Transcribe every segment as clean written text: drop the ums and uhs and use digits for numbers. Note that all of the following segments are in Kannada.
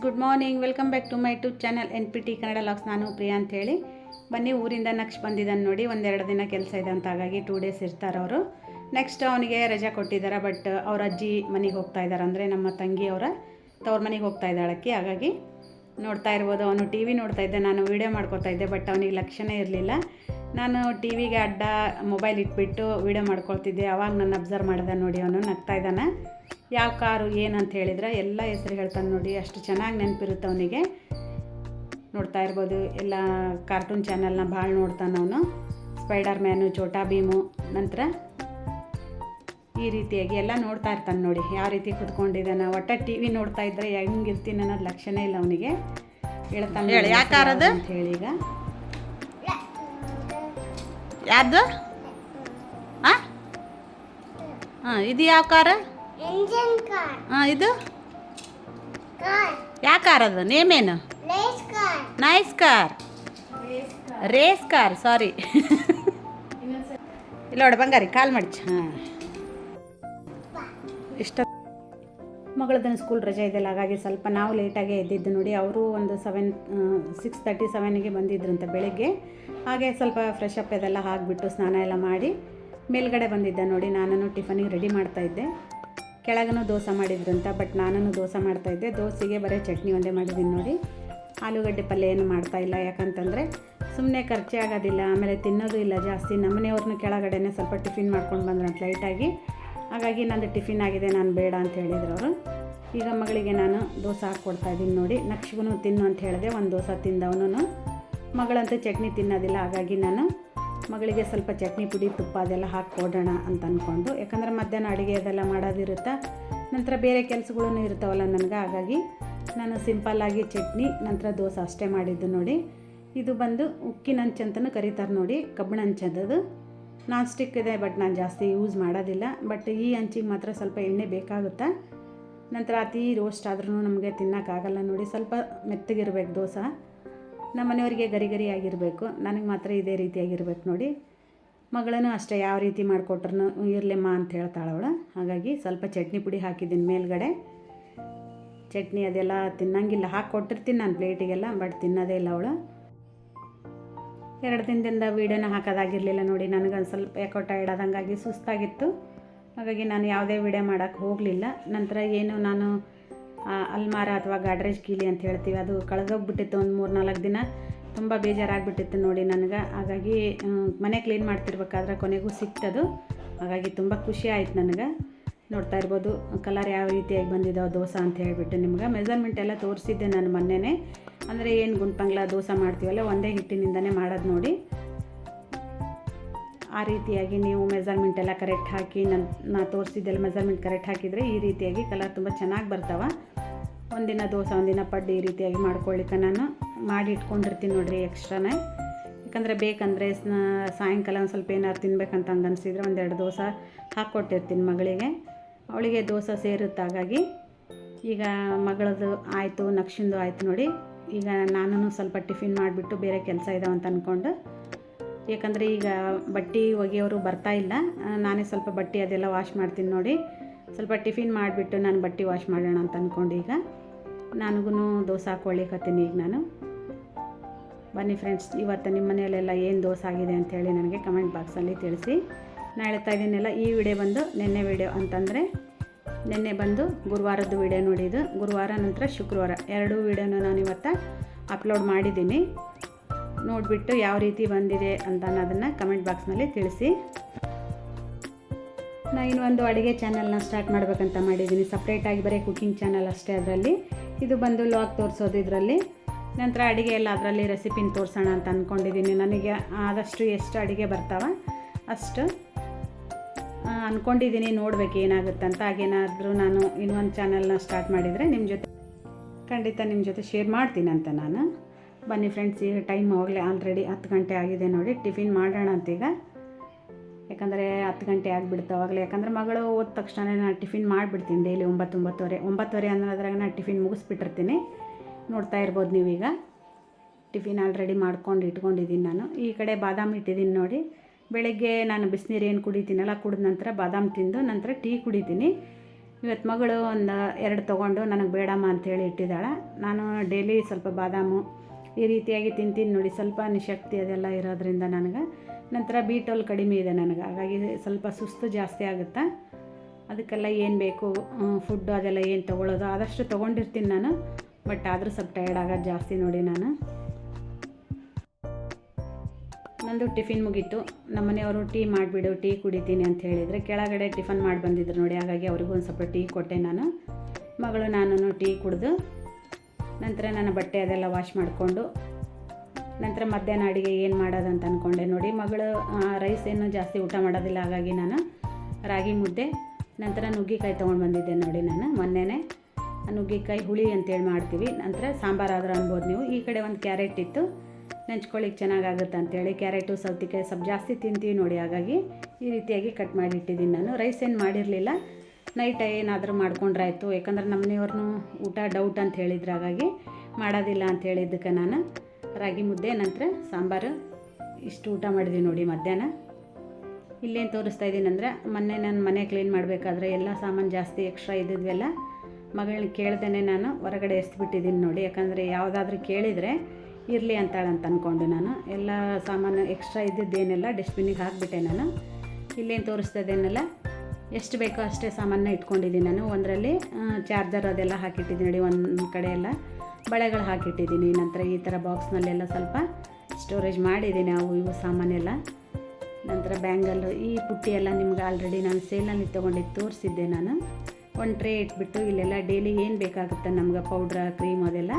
Good morning, welcome back to my YouTube channel NPT Kannada logs. ನಾನು ಪ್ರಿಯಾ ಅಂತೇಳಿ ಬನ್ನಿ. ಊರಿಂದ ನಕ್ಷ ಬಂದಿದ್ದಾನೆ ನೋಡಿ. ಒಂದೆರಡು ದಿನ ಕೆಲಸ ಇದೆ ಅಂತ, ಹಾಗಾಗಿ 2 ಡೇಸ್ ಇರ್ತಾರೆ ಅವರು. ನೆಕ್ಸ್ಟ್ ಅವನಿಗೆ ರಜೆ ಕೊಟ್ಟಿದ್ದಾರೆ, ಬಟ್ ಅವ್ರ ಅಜ್ಜಿ ಮನೆಗೆ ಹೋಗ್ತಾ ಇದ್ದಾರೆ. ಅಂದರೆ ನಮ್ಮ ತಂಗಿ ಅವರ ತವ್ರ ಮನೆಗೆ ಹೋಗ್ತಾ ಇದ್ದಾಳಕ್ಕೆ. ಹಾಗಾಗಿ ನೋಡ್ತಾ ಇರ್ಬೋದು, ಅವನು ಟಿ ವಿ ನೋಡ್ತಾ ಇದ್ದೆ, ನಾನು ವೀಡಿಯೋ ಮಾಡ್ಕೊತಾ ಇದ್ದೆ. ಬಟ್ ಅವನಿಗೆ ಲಕ್ಷಣೇ ಇರಲಿಲ್ಲ. ನಾನು ಟಿ ವಿಗೆ ಅಡ್ಡ ಮೊಬೈಲ್ ಇಟ್ಬಿಟ್ಟು ವೀಡಿಯೋ ಮಾಡ್ಕೊಳ್ತಿದ್ದೆ. ಅವಾಗ ನನ್ನ ಅಬ್ಸರ್ವ್ ಮಾಡಿದೆ ನೋಡಿ, ಅವನು ನಗ್ತಾ ಇದ್ದಾನೆ. ಯಾವ ಕಾರು ಏನಂತ ಹೇಳಿದ್ರೆ ಎಲ್ಲ ಹೆಸರು ಹೇಳ್ತಾನೆ ನೋಡಿ, ಅಷ್ಟು ಚೆನ್ನಾಗಿ ನೆನಪಿರುತ್ತೆ ಅವನಿಗೆ. ನೋಡ್ತಾ ಇರ್ಬೋದು, ಎಲ್ಲ ಕಾರ್ಟೂನ್ ಚಾನಲ್ನ ಭಾಳ ನೋಡ್ತಾನೆ ಅವನು. ಸ್ಪೈಡರ್ ಮ್ಯಾನು, ಛೋಟಾ ಭೀಮು, ನಂತರ ಈ ರೀತಿಯಾಗಿ ಎಲ್ಲ ನೋಡ್ತಾ ಇರ್ತಾನೆ ನೋಡಿ. ಯಾವ ರೀತಿ ಕುತ್ಕೊಂಡಿದ್ದಾನೆ, ಒಟ್ಟ ಟಿ ವಿ ನೋಡ್ತಾ ಇದ್ದರೆ ಹೆಂಗಿರ್ತೀನಿ ಅನ್ನೋದು ಲಕ್ಷಣ ಇಲ್ಲ ಅವನಿಗೆ. ಹೇಳ್ತಾನೆ ಯಾಕಾರದು ಅಂತ ಹೇಳಿ. ಈಗ ಯಾರ್ದು? ಹಾಂ, ಇದು ಯಾವ ಕಾರ? ಹಾಂ, ಇದು ಯಾವ ಕಾರ್? ಅದು ನೇಮೇನು? ನೈಸ್ ಕಾರ್, ರೇಸ್ ಕಾರ್, ಸಾರಿ. ಇಲ್ಲ ನೋಡಿ ಬಂಗಾರಿ, ಕಾಲ್ ಮಡ್ಚ. ಹಾಂ, ಇಷ್ಟ ಮಗಳದನ್ನು ಸ್ಕೂಲ್ ರಜೆ ಇದೆಯಲ್ಲ, ಹಾಗಾಗಿ ಸ್ವಲ್ಪ ನಾವು ಲೇಟಾಗೇ ಎದ್ದಿದ್ದು ನೋಡಿ. ಅವರು ಒಂದು 6:37ಗೆ ಬಂದಿದ್ರಂತೆ ಬೆಳಗ್ಗೆ. ಹಾಗೆ ಸ್ವಲ್ಪ ಫ್ರೆಶ್ ಅಪ್ ಇದೆಲ್ಲ ಹಾಕಿಬಿಟ್ಟು ಸ್ನಾನ ಎಲ್ಲ ಮಾಡಿ ಮೇಲ್ಗಡೆ ಬಂದಿದ್ದೆ ನೋಡಿ. ನಾನು ಟಿಫನಿಗೆ ರೆಡಿ ಮಾಡ್ತಾಯಿದ್ದೆ. ಕೆಳಗೂ ದೋಸೆ ಮಾಡಿದ್ರಂತ, ಬಟ್ ನಾನು ದೋಸೆ ಮಾಡ್ತಾಯಿದ್ದೆ. ದೋಸೆಗೆ ಬರೀ ಚಟ್ನಿ ಒಂದೇ ಮಾಡಿದ್ದೀನಿ ನೋಡಿ. ಆಲೂಗಡ್ಡೆ ಪಲ್ಯ ಏನು ಮಾಡ್ತಾಯಿಲ್ಲ, ಯಾಕಂತಂದರೆ ಸುಮ್ಮನೆ ಖರ್ಚೇ ಆಗೋದಿಲ್ಲ, ಆಮೇಲೆ ತಿನ್ನೋದು ಇಲ್ಲ ಜಾಸ್ತಿ. ನಮ್ಮನೆಯವ್ರನ್ನ ಕೆಳಗಡೆನೇ ಸ್ವಲ್ಪ ಟಿಫಿನ್ ಮಾಡ್ಕೊಂಡು ಬಂದ್ರಂತ ಲೈಟಾಗಿ. ಹಾಗಾಗಿ ನಂದು ಟಿಫಿನ್ ಆಗಿದೆ, ನಾನು ಬೇಡ ಅಂತ ಹೇಳಿದ್ರು ಅವರು. ಈಗ ಮಗಳಿಗೆ ನಾನು ದೋಸೆ ಹಾಕ್ಕೊಡ್ತಾಯಿದ್ದೀನಿ ನೋಡಿ. ನಕ್ಷಗೂ ತಿನ್ನು ಅಂತ ಹೇಳಿದೆ. ಒಂದು ದೋಸೆ ತಿಂದವನು. ಮಗಳಂತೂ ಚಟ್ನಿ ತಿನ್ನೋದಿಲ್ಲ, ಹಾಗಾಗಿ ನಾನು ಮಗಳಿಗೆ ಸ್ವಲ್ಪ ಚಟ್ನಿ ಪುಡಿ, ತುಪ್ಪ ಅದೆಲ್ಲ ಹಾಕಿ ಕೊಡೋಣ ಅಂತ ಅಂದ್ಕೊಂಡು. ಯಾಕಂದರೆ ಮಧ್ಯಾಹ್ನ ಅಡುಗೆ ಅದೆಲ್ಲ ಮಾಡೋದಿರುತ್ತೆ, ನಂತರ ಬೇರೆ ಕೆಲಸಗಳೂ ಇರ್ತಾವಲ್ಲ ನನಗೆ. ಹಾಗಾಗಿ ನಾನು ಸಿಂಪಲ್ಲಾಗಿ ಚಟ್ನಿ ನಂತರ ದೋಸೆ ಅಷ್ಟೇ ಮಾಡಿದ್ದು ನೋಡಿ. ಇದು ಬಂದು ಉಕ್ಕಿನ ಹಂಚು ಅಂತಲೂ ಕರೀತಾರೆ ನೋಡಿ, ಕಬ್ಬಿಣ ಹಂಚದ್ದು. ನಾನ್ ಸ್ಟಿಕ್ ಇದೆ, ಬಟ್ ನಾನು ಜಾಸ್ತಿ ಯೂಸ್ ಮಾಡೋದಿಲ್ಲ. ಬಟ್ ಈ ಹಂಚಿಗೆ ಮಾತ್ರ ಸ್ವಲ್ಪ ಎಣ್ಣೆ ಬೇಕಾಗುತ್ತೆ. ನಂತರ ಅತಿ ರೋಸ್ಟ್ ಆದ್ರೂ ನಮಗೆ ತಿನ್ನೋಕ್ಕಾಗಲ್ಲ ನೋಡಿ. ಸ್ವಲ್ಪ ಮೆತ್ತಗಿರ್ಬೇಕು ದೋಸೆ. ನಮ್ಮ ಮನೆಯವರಿಗೆ ಗರಿ ಗರಿ ಆಗಿರಬೇಕು, ನನಗೆ ಮಾತ್ರ ಇದೇ ರೀತಿಯಾಗಿರ್ಬೇಕು ನೋಡಿ. ಮಗಳೂ ಅಷ್ಟೇ, ಯಾವ ರೀತಿ ಮಾಡಿಕೊಟ್ರು ಇರಲಿಮ್ಮ ಅಂತ ಹೇಳ್ತಾಳೆ ಅವಳು. ಹಾಗಾಗಿ ಸ್ವಲ್ಪ ಚಟ್ನಿ ಪುಡಿ ಹಾಕಿದ್ದೀನಿ ಮೇಲ್ಗಡೆ. ಚಟ್ನಿ ಅದೆಲ್ಲ ತಿನ್ನಂಗಿಲ್ಲ, ಹಾಕ್ಕೊಟ್ಟಿರ್ತೀನಿ ನಾನು ಪ್ಲೇಟಿಗೆಲ್ಲ, ಬಟ್ ತಿನ್ನೋದೇ ಇಲ್ಲ ಅವಳು. 2 ದಿನದಿಂದ ವೀಡಿಯೋನ ಹಾಕೋದಾಗಿರಲಿಲ್ಲ ನೋಡಿ. ನನಗೊಂದು ಸ್ವಲ್ಪ ಯಾಕೋ ಟೈರ್ಡ್ ಆದಂಗಾಗಿ ಸುಸ್ತಾಗಿತ್ತು. ಹಾಗಾಗಿ ನಾನು ಯಾವುದೇ ವೀಡಿಯೋ ಮಾಡೋಕ್ಕೆ ಹೋಗಲಿಲ್ಲ. ನಂತರ ಏನು ನಾನು ಅಲ್ಮಾರ ಅಥವಾ ಗಾಡ್ರೇಜ್ ಕೀಲಿ ಅಂತ ಹೇಳ್ತೀವಿ, ಅದು ಕಳೆದೋಗ್ಬಿಟ್ಟಿತ್ತು ಒಂದು 3-4 ದಿನ. ತುಂಬ ಬೇಜಾರಾಗಿಬಿಟ್ಟಿತ್ತು ನೋಡಿ ನನಗೆ. ಹಾಗಾಗಿ ಮನೆ ಕ್ಲೀನ್ ಮಾಡ್ತಿರ್ಬೇಕಾದ್ರೆ ಕೊನೆಗೂ ಸಿಕ್ತದು. ಹಾಗಾಗಿ ತುಂಬ ಖುಷಿ ಆಯ್ತು ನನಗೆ. ನೋಡ್ತಾ ಇರ್ಬೋದು ಕಲರ್ ಯಾವ ರೀತಿಯಾಗಿ ಬಂದಿದ್ದಾವೆ ದೋಸೆ ಅಂತ ಹೇಳಿಬಿಟ್ಟು. ನಿಮ್ಗೆ ಮೆಜರ್ಮೆಂಟ್ ಎಲ್ಲ ತೋರಿಸಿದ್ದೆ ನಾನು ಮೊನ್ನೆನೇ. ಅಂದರೆ ಏನು ಗುಂಡ್ಪಂಗ್ಲ ದೋಸೆ ಮಾಡ್ತೀವಲ್ಲ, ಒಂದೇ ಹಿಟ್ಟಿನಿಂದನೇ ಮಾಡೋದು ನೋಡಿ. ಆ ರೀತಿಯಾಗಿ ನೀವು ಮೆಜರ್ಮೆಂಟ್ ಎಲ್ಲ ಕರೆಕ್ಟ್ ಹಾಕಿ, ನಾನು ತೋರಿಸಿದ್ದೆಲ್ಲ ಮೆಜರ್ಮೆಂಟ್ ಕರೆಕ್ಟ್ ಹಾಕಿದರೆ ಈ ರೀತಿಯಾಗಿ ಕಲರ್ ತುಂಬ ಚೆನ್ನಾಗಿ ಬರ್ತಾವೆ. ಒಂದಿನ ದೋಸೆ ಒಂದಿನ ಪಡ್ಡು ಈ ರೀತಿಯಾಗಿ ಮಾಡ್ಕೊಳ್ಳಿಕ್ಕೆ ನಾನು ಮಾಡಿ ಇಟ್ಕೊಂಡಿರ್ತೀನಿ ನೋಡಿರಿ ಎಕ್ಸ್ಟ್ರಾನೇ. ಯಾಕಂದರೆ ಬೇಕಂದರೆ ಸಾಯಂಕಾಲ ಒಂದು ಸ್ವಲ್ಪ ಏನಾದ್ರು ತಿನ್ಬೇಕಂತ ಹಂಗೆ ಅನಿಸಿದರೆ 1-2 ದೋಸೆ ಹಾಕ್ಕೊಟ್ಟಿರ್ತೀನಿ ಮಗಳಿಗೆ. ಅವಳಿಗೆ ದೋಸೆ ಸೇರುತ್ತೆ. ಹಾಗಾಗಿ ಈಗ ಮಗಳದು ಆಯಿತು, ನಕ್ಷಿಂದು ಆಯಿತು ನೋಡಿ. ಈಗ ನಾನು ಸ್ವಲ್ಪ ಟಿಫಿನ್ ಮಾಡಿಬಿಟ್ಟು ಬೇರೆ ಕೆಲಸ ಇದಾವೆ ಅಂತ ಅಂದ್ಕೊಂಡು, ಯಾಕಂದರೆ ಈಗ ಬಟ್ಟೆ ಒಗೆಯೋರು ಬರ್ತಾಯಿಲ್ಲ, ನಾನೇ ಸ್ವಲ್ಪ ಬಟ್ಟೆ ಅದೆಲ್ಲ ವಾಶ್ ಮಾಡ್ತೀನಿ ನೋಡಿ. ಸ್ವಲ್ಪ ಟಿಫಿನ್ ಮಾಡಿಬಿಟ್ಟು ನಾನು ಬಟ್ಟೆ ವಾಶ್ ಮಾಡೋಣ ಅಂತ ಅಂದ್ಕೊಂಡು ಈಗ ನನಗೂ ದೋಸೆ ಹಾಕ್ಕೊಳ್ಳಿಕತ್ತೀನಿ. ಈಗ ನಾನು ಬನ್ನಿ ಫ್ರೆಂಡ್ಸ್, ಇವತ್ತು ನಿಮ್ಮ ಮನೆಯಲ್ಲೆಲ್ಲ ಏನು ದೋಸೆ ಆಗಿದೆ ಅಂಥೇಳಿ ನನಗೆ ಕಮೆಂಟ್ ಬಾಕ್ಸಲ್ಲಿ ತಿಳಿಸಿ. ನಾನು ಹೇಳ್ತಾ ಇದ್ದೀನೆಲ್ಲ, ಈ ವಿಡಿಯೋ ಬಂದು ನಿನ್ನೆ ವಿಡಿಯೋ ಅಂತಂದರೆ ನಿನ್ನೆ ಬಂದು ಗುರುವಾರದ್ದು ವಿಡಿಯೋ ನೋಡಿದ್ದು. ಗುರುವಾರ ನಂತರ ಶುಕ್ರವಾರ 2 ವಿಡಿಯೋನ ನಾನು ಇವತ್ತು ಅಪ್ಲೋಡ್ ಮಾಡಿದ್ದೀನಿ. ನೋಡಿಬಿಟ್ಟು ಯಾವ ರೀತಿ ಬಂದಿದೆ ಅಂತ ಅನ್ನೋದನ್ನು ಕಮೆಂಟ್ ಬಾಕ್ಸ್ನಲ್ಲಿ ತಿಳಿಸಿ. ನಾನು ಇನ್ನೊಂದು ಅಡುಗೆ ಚಾನಲ್ನ ಸ್ಟಾರ್ಟ್ ಮಾಡಬೇಕಂತ ಮಾಡಿದ್ದೀನಿ, ಸಪ್ರೇಟಾಗಿ ಬರೀ ಕುಕ್ಕಿಂಗ್ ಚಾನಲ್ ಅಷ್ಟೇ. ಅದರಲ್ಲಿ ಇದು ಬಂದು ಲಾಗ್ ತೋರಿಸೋದು ಇದರಲ್ಲಿ. ನಂತರ ಅಡುಗೆ ಎಲ್ಲ ಅದರಲ್ಲಿ ರೆಸಿಪಿನ ತೋರಿಸೋಣ ಅಂತ ಅಂದ್ಕೊಂಡಿದ್ದೀನಿ. ನನಗೆ ಆದಷ್ಟು ಎಷ್ಟು ಅಡುಗೆ ಬರ್ತಾವೆ ಅಷ್ಟು ಅಂದ್ಕೊಂಡಿದ್ದೀನಿ. ನೋಡ್ಬೇಕು ಏನಾಗುತ್ತೆ ಅಂತ. ಹಾಗೇನಾದರೂ ನಾನು ಇನ್ನೊಂದು ಚಾನಲ್ನ ಸ್ಟಾರ್ಟ್ ಮಾಡಿದರೆ ನಿಮ್ಮ ಜೊತೆ ಖಂಡಿತ ನಿಮ್ಮ ಜೊತೆ ಶೇರ್ ಮಾಡ್ತೀನಿ ಅಂತ ನಾನು. ಬನ್ನಿ ಫ್ರೆಂಡ್ಸ್, ಈಗ ಟೈಮ್ ಹೋಗಲೇ ಆಲ್ರೆಡಿ 10 ಗಂಟೆ ಆಗಿದೆ ನೋಡಿ. ಟಿಫಿನ್ ಮಾಡೋಣ ಅಂತ ಈಗ, ಯಾಕಂದರೆ 10 ಗಂಟೆ ಆಗಿಬಿಡ್ತಾವಾಗಲೇ. ಯಾಕಂದರೆ ಮಗಳು ಹೋದ ತಕ್ಷಣ ನಾನು ಟಿಫಿನ್ ಮಾಡಿಬಿಡ್ತೀನಿ ಡೈಲಿ 9-9:30 ಅನ್ನೋದ್ರಾಗ ನಾನು ಟಿಫಿನ್ ಮುಗಿಸ್ಬಿಟ್ಟಿರ್ತೀನಿ. ನೋಡ್ತಾ ಇರ್ಬೋದು ನೀವೀಗ ಟಿಫಿನ್ ಆಲ್ರೆಡಿ ಮಾಡ್ಕೊಂಡು ಇಟ್ಕೊಂಡಿದ್ದೀನಿ ನಾನು. ಈ ಕಡೆ ಬಾದಾಮಿ ಇಟ್ಟಿದ್ದೀನಿ ನೋಡಿ. ಬೆಳಗ್ಗೆ ನಾನು ಬಿಸಿನೀರು ಏನು ಕುಡಿತೀನಲ್ಲ, ಕುಡಿದ ನಂತರ ಬಾದಾಮಿ ತಿಂದು ನಂತರ ಟೀ ಕುಡಿತೀನಿ. ಇವತ್ತು ಮಗಳು ಒಂದು 2 ತೊಗೊಂಡು ನನಗೆ ಬೇಡಮ್ಮ ಅಂಥೇಳಿ ಇಟ್ಟಿದ್ದಾಳೆ. ನಾನು ಡೈಲಿ ಸ್ವಲ್ಪ ಬಾದಾಮು ಈ ರೀತಿಯಾಗಿ ತಿಂತೀನಿ ನೋಡಿ, ಸ್ವಲ್ಪ ನಿಶಕ್ತಿ ಅದೆಲ್ಲ ಇರೋದ್ರಿಂದ ನನಗೆ. ನಂತರ B12 ಕಡಿಮೆ ಇದೆ ನನಗೆ, ಹಾಗಾಗಿ ಸ್ವಲ್ಪ ಸುಸ್ತು ಜಾಸ್ತಿ ಆಗುತ್ತೆ. ಅದಕ್ಕೆಲ್ಲ ಏನು ಬೇಕು ಫುಡ್ಡು ಅದೆಲ್ಲ ಏನು ತೊಗೊಳ್ಳೋದು ಆದಷ್ಟು ತೊಗೊಂಡಿರ್ತೀನಿ ನಾನು, ಬಟ್ ಆದರೂ ಸ್ವಲ್ಪ ಟಯರ್ಡ್ ಆಗೋದು ಜಾಸ್ತಿ ನೋಡಿ. ನಂದು ಟಿಫಿನ್ ಮುಗೀತು. ನಮ್ಮ ಮನೆಯವರು ಟೀ ಮಾಡಿಬಿಡು, ಟೀ ಕುಡಿತೀನಿ ಅಂತ ಹೇಳಿದರೆ ಕೆಳಗಡೆ ಟಿಫನ್ ಮಾಡಿ ಬಂದಿದ್ರು ನೋಡಿ, ಹಾಗಾಗಿ ಅವ್ರಿಗೂ ಒಂದು ಸ್ವಲ್ಪ ಟೀ ಕೊಟ್ಟೆ ನಾನು. ಮಗಳು ನಾನು ಟೀ ಕುಡಿದು ನಂತರ ನನ್ನ ಬಟ್ಟೆ ಅದೆಲ್ಲ ವಾಶ್ ಮಾಡಿಕೊಂಡು ನಂತರ ಮಧ್ಯಾಹ್ನ ಅಡುಗೆ ಏನು ಮಾಡೋದಂತ ಅಂದ್ಕೊಂಡೆ ನೋಡಿ. ಮಗಳು ರೈಸ್ ಏನು ಜಾಸ್ತಿ ಊಟ ಮಾಡೋದಿಲ್ಲ, ಹಾಗಾಗಿ ನಾನು ರಾಗಿ ಮುದ್ದೆ ನಂತರ ನುಗ್ಗೆಕಾಯಿ ತೊಗೊಂಡು ಬಂದಿದ್ದೆ ನೋಡಿ. ನಾನು ಮೊನ್ನೆನೇ ನುಗ್ಗೆಕಾಯಿ ಹುಳಿ ಅಂತೇಳಿ ಮಾಡ್ತೀವಿ, ನಂತರ ಸಾಂಬಾರಾದರೂ ಅನ್ಬೋದು ನೀವು. ಈ ಕಡೆ ಒಂದು ಕ್ಯಾರೆಟ್ ಇತ್ತು, ನೆಂಚ್ಕೊಳ್ಳಿಕ್ಕೆ ಚೆನ್ನಾಗಾಗುತ್ತೆ ಅಂಥೇಳಿ ಕ್ಯಾರೆಟು ಸೌತೆಕಾಯಿ ಸ್ವಲ್ಪ ಜಾಸ್ತಿ ತಿಂತೀವಿ ನೋಡಿ, ಹಾಗಾಗಿ ಈ ರೀತಿಯಾಗಿ ಕಟ್ ಮಾಡಿ ಇಟ್ಟಿದ್ದೀನಿ ನಾನು. ರೈಸ್ ಏನು ಮಾಡಿರಲಿಲ್ಲ, ನೈಟ್ ಏನಾದರೂ ಮಾಡ್ಕೊಂಡ್ರಾಯ್ತು, ಯಾಕಂದ್ರೆ ನಮ್ಮ ಮನೆಯವ್ರನ್ನೂ ಊಟ ಡೌಟ್ ಅಂತ ಹೇಳಿದ್ರು, ಹಾಗಾಗಿ ಮಾಡೋದಿಲ್ಲ ಅಂತ ಹೇಳಿದ್ದಕ್ಕೆ ನಾನು ರಾಗಿ ಮುದ್ದೆ ನಂತರ ಸಾಂಬಾರು ಇಷ್ಟು ಊಟ ಮಾಡಿದ್ವಿ ನೋಡಿ ಮಧ್ಯಾಹ್ನ. ಇಲ್ಲೇನು ತೋರಿಸ್ತಾ ಇದ್ದೀನಿ ಅಂದರೆ, ಮೊನ್ನೆ ನಾನು ಮನೆ ಕ್ಲೀನ್ ಮಾಡಬೇಕಾದ್ರೆ ಎಲ್ಲ ಸಾಮಾನು ಜಾಸ್ತಿ ಎಕ್ಸ್ಟ್ರಾ ಇದ್ದಿದ್ವೆಲ್ಲ ಮಗಳನ್ನ ಕೇಳ್ದೇ ನಾನು ಹೊರಗಡೆ ಎಸ್ಬಿಟ್ಟಿದ್ದೀನಿ ನೋಡಿ. ಯಾಕಂದರೆ ಯಾವುದಾದ್ರೂ ಕೇಳಿದರೆ ಇರಲಿ ಅಂತಾಳಂತ ಅಂದ್ಕೊಂಡು ನಾನು ಎಲ್ಲ ಸಾಮಾನು ಎಕ್ಸ್ಟ್ರಾ ಇದ್ದಿದ್ದೇನೆಲ್ಲ ಡಸ್ಟ್ಬಿನ್ನಿಗೆ ಹಾಕಿಬಿಟ್ಟೆ ನಾನು. ಇಲ್ಲೇನು ತೋರಿಸ್ತದೇನೆಲ್ಲ ಎಷ್ಟು ಬೇಕೋ ಅಷ್ಟೇ ಸಾಮಾನ ಇಟ್ಕೊಂಡಿದ್ದೀನಿ ನಾನು. ಒಂದರಲ್ಲಿ ಚಾರ್ಜರ್ ಅದೆಲ್ಲ ಹಾಕಿಟ್ಟಿದ್ದೀನಿ ನೋಡಿ, ಒಂದು ಕಡೆ ಎಲ್ಲ ಬಳೆಗಳು ಹಾಕಿಟ್ಟಿದ್ದೀನಿ. ನಂತರ ಈ ಥರ ಬಾಕ್ಸ್ನಲ್ಲೆಲ್ಲ ಸ್ವಲ್ಪ ಸ್ಟೋರೇಜ್ ಮಾಡಿದ್ದೀನಿ ಅವು ಇವು ಸಾಮಾನೆಲ್ಲ. ನಂತರ ಬ್ಯಾಂಗಲ್ ಈ ಪುಟ್ಟಿ ಎಲ್ಲ ನಿಮ್ಗೆ ಆಲ್ರೆಡಿ ನಾನು ಸೇಲ್ನಲ್ಲಿ ತೊಗೊಂಡಿದ್ದು ತೋರಿಸಿದ್ದೆ ನಾನು. ಒಂದು ಟ್ರೇ ಇಟ್ಬಿಟ್ಟು ಇಲ್ಲೆಲ್ಲ ಡೈಲಿ ಏನು ಬೇಕಾಗುತ್ತೆ ನಮ್ಗೆ ಪೌಡ್ರ ಕ್ರೀಮ್ ಅದೆಲ್ಲ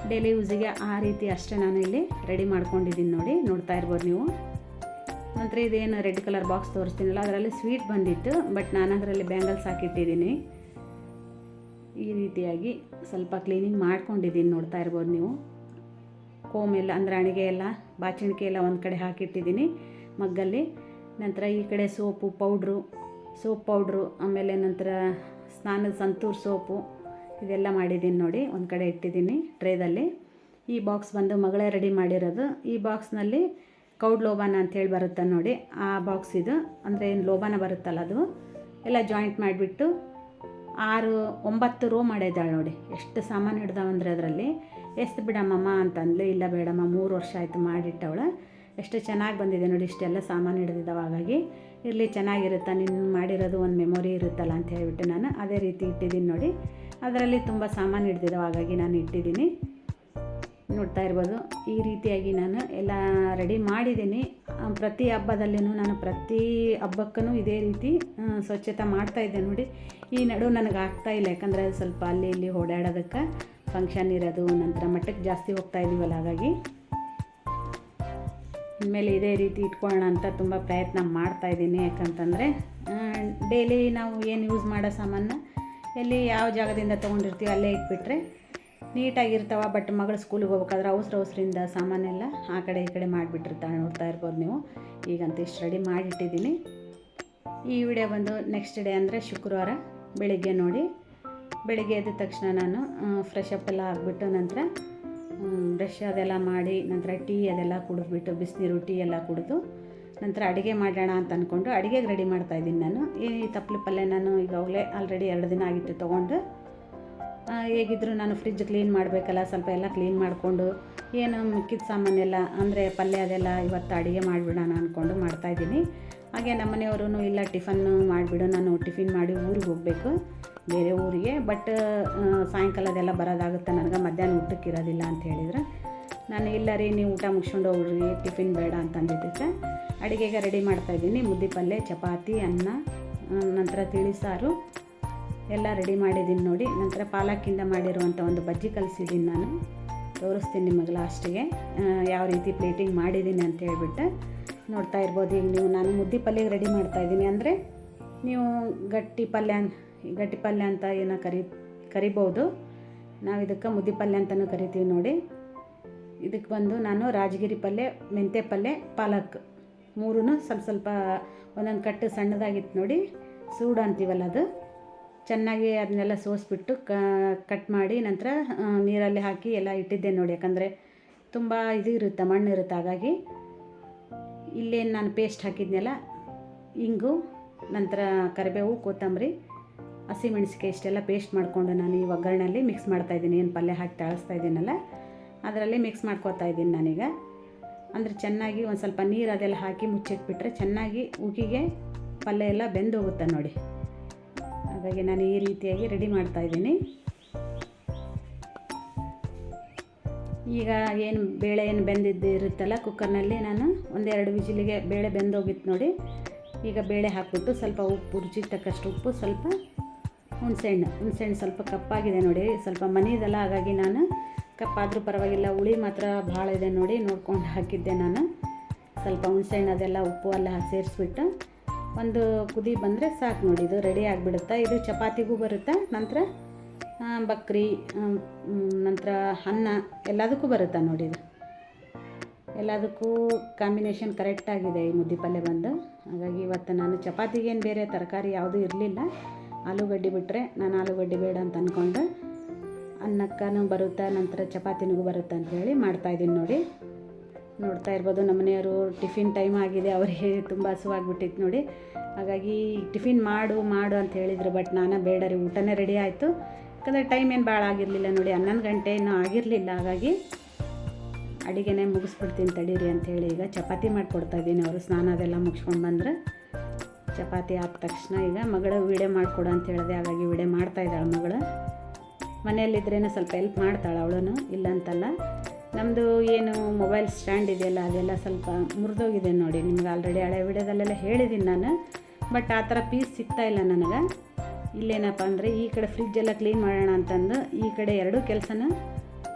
ಡೈಲಿ ಯೂಸಿಗೆ ಆ ರೀತಿ ಅಷ್ಟೇ ನಾನು ಇಲ್ಲಿ ರೆಡಿ ಮಾಡ್ಕೊಂಡಿದ್ದೀನಿ ನೋಡಿ, ನೋಡ್ತಾ ಇರ್ಬೋದು ನೀವು. ನಂತರ ಇದೇನು ರೆಡ್ ಕಲರ್ ಬಾಕ್ಸ್ ತೋರಿಸ್ತೀನಲ್ಲ ಅದರಲ್ಲಿ ಸ್ವೀಟ್ ಬಂದಿತ್ತು, ಬಟ್ ನಾನು ಅದರಲ್ಲಿ ಬ್ಯಾಂಗಲ್ಸ್ ಹಾಕಿಟ್ಟಿದ್ದೀನಿ. ಈ ರೀತಿಯಾಗಿ ಸ್ವಲ್ಪ ಕ್ಲೀನಿಂಗ್ ಮಾಡ್ಕೊಂಡಿದ್ದೀನಿ, ನೋಡ್ತಾ ಇರ್ಬೋದು ನೀವು. ಕೋಮ್ ಎಲ್ಲ ಅಂದರೆ ಅಣಿಗೆ ಎಲ್ಲ ಬಾಚಿಣಿಕೆ ಎಲ್ಲ ಒಂದು ಕಡೆ ಹಾಕಿಟ್ಟಿದ್ದೀನಿ ಮಗ್ಗಲ್ಲಿ. ನಂತರ ಈ ಕಡೆ ಸೋಪ್ ಪೌಡ್ರು ಆಮೇಲೆ ನಂತರ ಸ್ನಾನದ ಸಂತೂರ್ ಸೋಪು ಇದೆಲ್ಲ ಮಾಡಿದ್ದೀನಿ ನೋಡಿ, ಒಂದು ಕಡೆ ಇಟ್ಟಿದ್ದೀನಿ ಟ್ರೇದಲ್ಲಿ. ಈ ಬಾಕ್ಸ್ ಬಂದು ಮಗಳೇ ರೆಡಿ ಮಾಡಿರೋದು. ಈ ಬಾಕ್ಸ್ನಲ್ಲಿ ಕೌಡ್ ಲೋಬಾನ ಅಂಥೇಳಿ ಬರುತ್ತೆ ನೋಡಿ, ಆ ಬಾಕ್ಸ್ ಇದು. ಅಂದರೆ ಏನು ಲೋಬಾನ ಬರುತ್ತಲ್ಲ ಅದು ಎಲ್ಲ ಜಾಯಿಂಟ್ ಮಾಡಿಬಿಟ್ಟು 9 ರೋ ಮಾಡಿದ್ದಾಳೆ ನೋಡಿ. ಎಷ್ಟು ಸಾಮಾನು ಹಿಡ್ದಾವಂದರೆ ಅದರಲ್ಲಿ. ಎಷ್ಟು ಬಿಡಮ್ಮಮ್ಮ ಅಂತಂದ್ಲು. ಇಲ್ಲ ಬೇಡಮ್ಮ, 3 ವರ್ಷ ಆಯಿತು ಮಾಡಿಟ್ಟವಳು. ಎಷ್ಟು ಚೆನ್ನಾಗಿ ಬಂದಿದೆ ನೋಡಿ, ಇಷ್ಟೆಲ್ಲ ಸಾಮಾನು ಹಿಡಿದಿದ್ದಾವೆ. ಹಾಗಾಗಿ ಇರಲಿ, ಚೆನ್ನಾಗಿರುತ್ತೆ, ನೀನು ಮಾಡಿರೋದು ಒಂದು ಮೆಮೊರಿ ಇರುತ್ತಲ್ಲ ಅಂತ ಹೇಳಿಬಿಟ್ಟು ನಾನು ಅದೇ ರೀತಿ ಇಟ್ಟಿದ್ದೀನಿ ನೋಡಿ. ಅದರಲ್ಲಿ ತುಂಬ ಸಾಮಾನು ಹಿಡ್ದಿದ್ದಾವೆ, ಹಾಗಾಗಿ ನಾನು ಇಟ್ಟಿದ್ದೀನಿ, ನೋಡ್ತಾ ಇರ್ಬೋದು. ಈ ರೀತಿಯಾಗಿ ನಾನು ಎಲ್ಲ ರೆಡಿ ಮಾಡಿದ್ದೀನಿ. ಪ್ರತಿ ಹಬ್ಬದಲ್ಲಿನೂ ನಾನು ಪ್ರತಿ ಹಬ್ಬಕ್ಕೂ ಇದೇ ರೀತಿ ಸ್ವಚ್ಛತೆ ಮಾಡ್ತಾಯಿದ್ದೆ ನೋಡಿ. ಈ ನಡು ನನಗೆ ಆಗ್ತಾಯಿಲ್ಲ, ಯಾಕಂದರೆ ಸ್ವಲ್ಪ ಅಲ್ಲಿ ಇಲ್ಲಿ ಓಡಾಡೋದಕ್ಕೆ ಫಂಕ್ಷನ್ ಇರೋದು, ನಂತರ ಮಟ್ಟಕ್ಕೆ ಜಾಸ್ತಿ ಹೋಗ್ತಾ ಇದ್ದೀವಲ್ಲ, ಹಾಗಾಗಿ ಇನ್ಮೇಲೆ ಇದೇ ರೀತಿ ಇಟ್ಕೊಳ್ಳೋಣ ಅಂತ ತುಂಬ ಪ್ರಯತ್ನ ಮಾಡ್ತಾಯಿದ್ದೀನಿ. ಯಾಕಂತಂದರೆ ಡೈಲಿ ನಾವು ಏನು ಯೂಸ್ ಮಾಡೋ ಸಾಮಾನ ಎಲ್ಲಿ ಯಾವ ಜಾಗದಿಂದ ತೊಗೊಂಡಿರ್ತೀವಿ ಅಲ್ಲೇ ಇಟ್ಬಿಟ್ರೆ ನೀಟಾಗಿರ್ತಾವೆ. ಬಟ್ ಮಗಳು ಸ್ಕೂಲಿಗೆ ಹೋಗ್ಬೇಕಾದ್ರೆ ಅವಸರದಿಂದ ಸಾಮಾನೆಲ್ಲ ಆ ಕಡೆ ಈ ಕಡೆ ಮಾಡಿಬಿಟ್ಟಿರ್ತಾಳೆ, ನೋಡ್ತಾ ಇರ್ಬೋದು ನೀವು. ಈಗಂತೂ ಇಷ್ಟು ರೆಡಿ ಮಾಡಿಟ್ಟಿದ್ದೀನಿ. ಈ ವಿಡಿಯೋ ಬಂದು ನೆಕ್ಸ್ಟ್ ಡೇ ಅಂದರೆ ಶುಕ್ರವಾರ ಬೆಳಿಗ್ಗೆ ನೋಡಿ. ಬೆಳಿಗ್ಗೆ ಎದ್ದ ತಕ್ಷಣ ನಾನು ಫ್ರೆಶ್ ಅಪ್ ಎಲ್ಲ ಆಗಿಬಿಟ್ಟು ನಂತರ ಬ್ರಷ್ ಅದೆಲ್ಲ ಮಾಡಿ ನಂತರ ಟೀ ಅದೆಲ್ಲ ಕುಡಿದ್ಬಿಟ್ಟು ಬಿಸಿನೀರು ಟೀ ಎಲ್ಲ ಕುಡಿದು ನಂತರ ಅಡುಗೆ ಮಾಡೋಣ ಅಂತ ಅಂದ್ಕೊಂಡು ಅಡುಗೆಗೆ ರೆಡಿ ಮಾಡ್ತಾಯಿದ್ದೀನಿ ನಾನು. ಈ ತಪ್ಪಲೆ ಪಲ್ಯ ನಾನು ಈಗಾಗಲೇ ಆಲ್ರೆಡಿ 2 ದಿನ ಆಗಿತ್ತು ತೊಗೊಂಡು. ಹೇಗಿದ್ದರೂ ನಾನು ಫ್ರಿಜ್ ಕ್ಲೀನ್ ಮಾಡಬೇಕಲ್ಲ, ಸ್ವಲ್ಪ ಎಲ್ಲ ಕ್ಲೀನ್ ಮಾಡಿಕೊಂಡು ಏನು ಮಿಕ್ಕಿದ ಸಾಮಾನೆಲ್ಲ ಅಂದರೆ ಪಲ್ಯ ಅದೆಲ್ಲ ಇವತ್ತು ಅಡುಗೆ ಮಾಡಿಬಿಡೋಣ ಅಂದ್ಕೊಂಡು ಮಾಡ್ತಾಯಿದ್ದೀನಿ. ಹಾಗೆ ನಮ್ಮ ಮನೆಯವರು ಇಲ್ಲ ಟಿಫನ್ನು ಮಾಡಿಬಿಡು, ನಾನು ಟಿಫಿನ್ ಮಾಡಿ ಊರಿಗೆ ಹೋಗಬೇಕು ಬೇರೆ ಊರಿಗೆ, ಬಟ್ ಸಾಯಂಕಾಲದೆಲ್ಲ ಬರೋದಾಗುತ್ತೆ ನನಗೆ, ಮಧ್ಯಾಹ್ನ ಊಟಕ್ಕೆ ಇರೋದಿಲ್ಲ ಅಂತ ಹೇಳಿದ್ರೆ ನಾನು ಇಲ್ಲ ರೀ, ನೀವು ಊಟ ಮುಗಿಸ್ಕೊಂಡು ಹೋಗ್ರಿ, ಟಿಫಿನ್ ಬೇಡ ಅಂತಂದಿದ್ದಕ್ಕೆ ಅಡುಗೆಗೆ ರೆಡಿ ಮಾಡ್ತಾಯಿದ್ದೀನಿ. ಮುದ್ದೆ ಪಲ್ಯ, ಚಪಾತಿ, ಅನ್ನ, ನಂತರ ತಿಳಿ ಸಾರು ಎಲ್ಲ ರೆಡಿ ಮಾಡಿದ್ದೀನಿ ನೋಡಿ. ನಂತರ ಪಾಲಕ್ಕಿಂದ ಮಾಡಿರುವಂಥ ಒಂದು ಬಜ್ಜಿ ಕಲಿಸಿದ್ದೀನಿ ನಾನು, ತೋರಿಸ್ತೀನಿ ನಿಮಗೆ ಲಾಸ್ಟಿಗೆ ಯಾವ ರೀತಿ ಪ್ಲೇಟಿಂಗ್ ಮಾಡಿದ್ದೀನಿ ಅಂತ ಹೇಳ್ಬಿಟ್ಟು ನೋಡ್ತಾ ಇರ್ಬೋದು. ಈಗ ನೀವು ನಾನು ಮುದ್ದೆ ಪಲ್ಯಗೆ ರೆಡಿ ಮಾಡ್ತಾಯಿದ್ದೀನಿ. ಅಂದರೆ ನೀವು ಗಟ್ಟಿ ಪಲ್ಯ ಅಂತ ಏನೋ ಕರಿಬೋದು, ನಾವು ಇದಕ್ಕೆ ಮುದ್ದೆ ಪಲ್ಯ ಅಂತಲೂ ಕರಿತೀವಿ ನೋಡಿ. ಇದಕ್ಕೆ ಬಂದು ನಾನು ರಾಜಗಿರಿ ಪಲ್ಯ, ಮೆಂತ್ಯ ಪಲ್ಯ, ಪಾಲಕ್ 3 ಸ್ವಲ್ಪ ಒಂದೊಂದು ಕಟ್ಟು ಸಣ್ಣದಾಗಿತ್ತು ನೋಡಿ, ಸೂಡು ಅಂತೀವಲ್ಲ ಅದು, ಚೆನ್ನಾಗಿ ಅದನ್ನೆಲ್ಲ ಸೋಸಿಬಿಟ್ಟು ಕಟ್ ಮಾಡಿ ನಂತರ ನೀರಲ್ಲಿ ಹಾಕಿ ಎಲ್ಲ ಇಟ್ಟಿದ್ದೆ ನೋಡಿ. ಯಾಕಂದರೆ ತುಂಬ ಇದು ಇರುತ್ತೆ, ಮಣ್ಣು ಇರುತ್ತೆ, ಹಾಗಾಗಿ ಇಲ್ಲೇನು ನಾನು ಪೇಸ್ಟ್ ಹಾಕಿದ್ನೆಲ್ಲ ಇಂಗು, ನಂತರ ಕರಿಬೇವು, ಕೊತ್ತಂಬರಿ, ಹಸಿಮೆಣಸಿಕಾಯಿ ಇಷ್ಟೆಲ್ಲ ಪೇಸ್ಟ್ ಮಾಡಿಕೊಂಡು ನಾನು ಈ ಒಗ್ಗರಣೆಯಲ್ಲಿ ಮಿಕ್ಸ್ ಮಾಡ್ತಾಯಿದ್ದೀನಿ. ಏನು ಪಲ್ಯ ಹಾಕಿ ತಾಳಿಸ್ತಾ ಇದ್ದೀನಲ್ಲ ಅದರಲ್ಲಿ ಮಿಕ್ಸ್ ಮಾಡ್ಕೊತಾ ಇದ್ದೀನಿ ನಾನೀಗ. ಅಂದರೆ ಚೆನ್ನಾಗಿ ಒಂದು ಸ್ವಲ್ಪ ನೀರು ಅದೆಲ್ಲ ಹಾಕಿ ಮುಚ್ಚಿಟ್ಬಿಟ್ರೆ ಚೆನ್ನಾಗಿ ಉಗಿಗೆ ಪಲ್ಯ ಎಲ್ಲ ಬೆಂದು ಹೋಗುತ್ತೆ ನೋಡಿ. ಹಾಗಾಗಿ ನಾನು ಈ ರೀತಿಯಾಗಿ ರೆಡಿ ಮಾಡ್ತಾಯಿದ್ದೀನಿ. ಈಗ ಬೇಳೆ ಬೆಂದಿದ್ದು ಇರುತ್ತಲ್ಲ ಕುಕ್ಕರ್ನಲ್ಲಿ, ನಾನು ಒಂದೆರಡು ವಿಜಿಲಿಗೆ ಬೇಳೆ ಬೆಂದೋಗಿತ್ತು ನೋಡಿ. ಈಗ ಬೇಳೆ ಹಾಕ್ಬಿಟ್ಟು ಸ್ವಲ್ಪ ಉಪ್ಪು, ರುಚಿಗೆ ತಕ್ಕಷ್ಟು ಉಪ್ಪು, ಸ್ವಲ್ಪ ಹುಣಸೆಹಣ್ಣು ಸ್ವಲ್ಪ ಕಪ್ಪಾಗಿದೆ ನೋಡಿ. ಸ್ವಲ್ಪ ಮನೆಯದಲ್ಲ, ಹಾಗಾಗಿ ನಾನು ಕಪ್ಪಾದರೂ ಪರವಾಗಿಲ್ಲ, ಹುಳಿ ಮಾತ್ರ ಭಾಳ ಇದೆ ನೋಡಿ, ನೋಡ್ಕೊಂಡು ಹಾಕಿದ್ದೆ ನಾನು. ಸ್ವಲ್ಪ ಹುಣಸೆಹಣ್ಣು ಅದೆಲ್ಲ ಉಪ್ಪು ಎಲ್ಲ ಸೇರಿಸ್ಬಿಟ್ಟು ಒಂದು ಕುದಿ ಬಂದರೆ ಸಾಕು ನೋಡಿ. ಇದು ರೆಡಿ ಆಗಿಬಿಡುತ್ತೆ. ಇದು ಚಪಾತಿಗೂ ಬರುತ್ತೆ, ನಂತರ ಬಕ್ರಿ, ನಂತರ ಅನ್ನ ಎಲ್ಲದಕ್ಕೂ ಬರುತ್ತೆ ನೋಡಿ. ಇದು ಎಲ್ಲದಕ್ಕೂ ಕಾಂಬಿನೇಷನ್ ಕರೆಕ್ಟಾಗಿದೆ ಈ ಮುದ್ದೆ ಪಲ್ಯ ಬಂದು. ಹಾಗಾಗಿ ಇವತ್ತು ನಾನು ಚಪಾತಿಗೇನು ಬೇರೆ ತರಕಾರಿ ಯಾವುದೂ ಇರಲಿಲ್ಲ, ಆಲೂಗಡ್ಡೆ ಬಿಟ್ಟರೆ ನಾನು ಆಲೂಗಡ್ಡೆ ಬೇಡ ಅಂತ ಅಂದ್ಕೊಂಡು ಅನ್ನಕ್ಕೂ ಬರುತ್ತೆ, ನಂತರ ಚಪಾತಿನಿಗೂ ಬರುತ್ತೆ ಅಂಥೇಳಿ ಮಾಡ್ತಾಯಿದ್ದೀನಿ ನೋಡಿ. ನೋಡ್ತಾ ಇರ್ಬೋದು ನಮ್ಮ ಮನೆಯವರು ಟಿಫಿನ್ ಟೈಮ್ ಆಗಿದೆ, ಅವರಿಗೆ ತುಂಬ ಹಸುವಾಗಿಬಿಟ್ಟಿತ್ತು ನೋಡಿ. ಹಾಗಾಗಿ ಟಿಫಿನ್ ಮಾಡು ಅಂತ ಹೇಳಿದರು, ಬಟ್ ನಾನು ಬೇಡ ರೀ, ಊಟನೇ ರೆಡಿ ಆಯಿತು. ಯಾಕಂದರೆ ಟೈಮ್ ಏನು ಭಾಳ ಆಗಿರಲಿಲ್ಲ ನೋಡಿ, 11 ಗಂಟೆ ಇನ್ನೂ ಆಗಿರಲಿಲ್ಲ. ಹಾಗಾಗಿ ಅಡುಗೆನೇ ಮುಗಿಸ್ಬಿಡ್ತೀನಿ ತಡೀರಿ ಅಂಥೇಳಿ ಈಗ ಚಪಾತಿ ಮಾಡಿಕೊಡ್ತಾಯಿದ್ದೀನಿ. ಅವರು ಸ್ನಾನ ಅದೆಲ್ಲ ಮುಗಿಸ್ಕೊಂಡು ಬಂದರೆ ಚಪಾತಿ ಆದ ತಕ್ಷಣ ಈಗ ಮಗಳು ವೀಡಿಯೋ ಮಾಡಿಕೊಡು ಅಂತ ಹೇಳಿದೆ. ಹಾಗಾಗಿ ವೀಡಿಯೋ ಮಾಡ್ತಾಯಿದ್ದಾಳೆ ಮಗಳು. ಮನೆಯಲ್ಲಿದ್ರೇನು ಸ್ವಲ್ಪ ಹೆಲ್ಪ್ ಮಾಡ್ತಾಳೆ ಅವಳು, ಇಲ್ಲ ಅಂತಲ್ಲ. ನಮ್ಮದು ಏನು ಮೊಬೈಲ್ ಸ್ಟ್ಯಾಂಡ್ ಇದೆಯಲ್ಲ ಅದೆಲ್ಲ ಸ್ವಲ್ಪ ಮುರಿದೋಗಿದೆ ನೋಡಿ. ನಿಮ್ಗೆ ಆಲ್ರೆಡಿ ಹಳೆ ವಿಡಿಯೋದಲ್ಲೆಲ್ಲ ಹೇಳಿದ್ದೀನಿ ನಾನು, ಬಟ್ ಆ ಥರ ಪೀಸ್ ಸಿಗ್ತಾಯಿಲ್ಲ ನನಗೆ. ಇಲ್ಲೇನಪ್ಪ ಅಂದರೆ ಈ ಕಡೆ ಫ್ರಿಜ್ಜೆಲ್ಲ ಕ್ಲೀನ್ ಮಾಡೋಣ ಅಂತಂದು ಈ ಕಡೆ ಎರಡೂ ಕೆಲಸನ